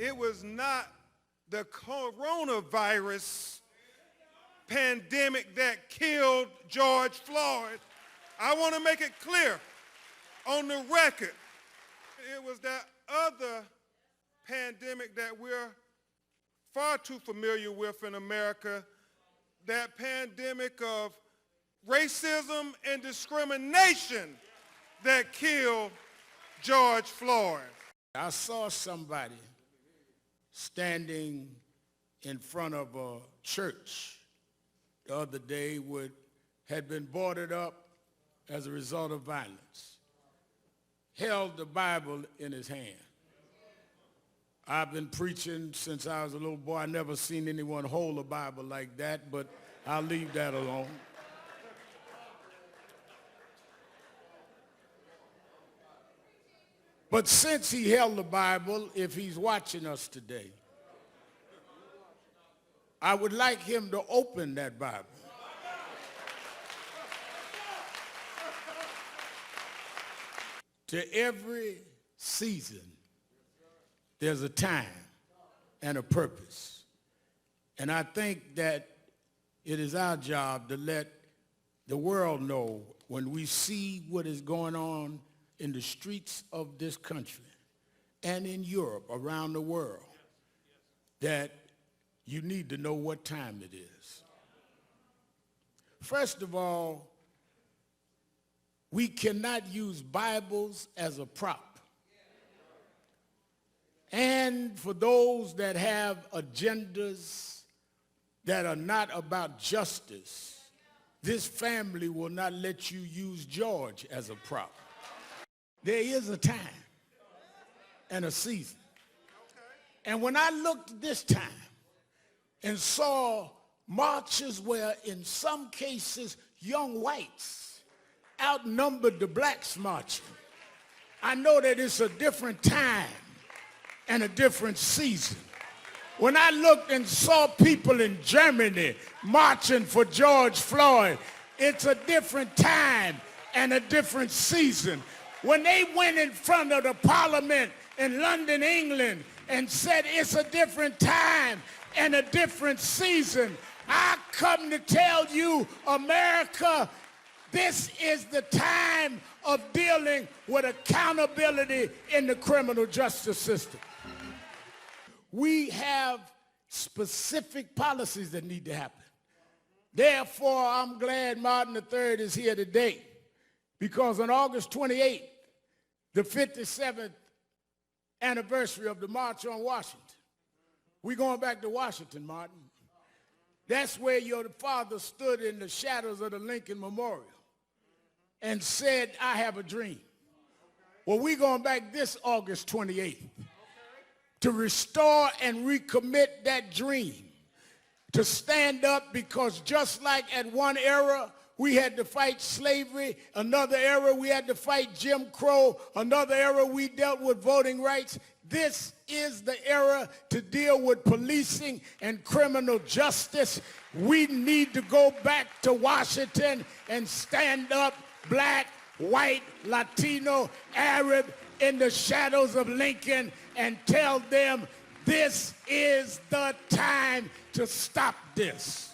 it was not the coronavirus pandemic that killed George Floyd. I want to make it clear on the record. It was that other pandemic that we're far too familiar with in America, that pandemic of racism and discrimination that killed George Floyd. I saw somebody standing in front of a church the other day had been boarded up as a result of violence, held the Bible in his hand. I've been preaching since I was a little boy. I never seen anyone hold a Bible like that, but I'll leave that alone. But since he held the Bible, if he's watching us today, I would like him to open that Bible. To every season, there's a time and a purpose. And I think that it is our job to let the world know when we see what is going on in the streets of this country and in Europe, around the world, that you need to know what time it is. First of all, we cannot use Bibles as a prop. And for those that have agendas that are not about justice, this family will not let you use George as a prop. There is a time and a season. And when I looked this time and saw marches where in some cases young whites outnumbered the blacks marching, I know that it's a different time and a different season. When I looked and saw people in Germany marching for George Floyd, it's a different time and a different season. When they went in front of the Parliament in London, England, and said it's a different time and a different season, I come to tell you, America, this is the time of dealing with accountability in the criminal justice system. We have specific policies that need to happen. Therefore, I'm glad Martin III is here today, because on August 28th, the 57th anniversary of the March on Washington, we're going back to Washington, Martin. That's where your father stood in the shadows of the Lincoln Memorial and said, I have a dream. Well, we're going back this August 28th to restore and recommit that dream, to stand up, because just like at one era we had to fight slavery, another era we had to fight Jim Crow, another era we dealt with voting rights, this is the era to deal with policing and criminal justice. We need to go back to Washington and stand up, black, white, Latino, Arab, in the shadows of Lincoln, and tell them this is the time to stop this.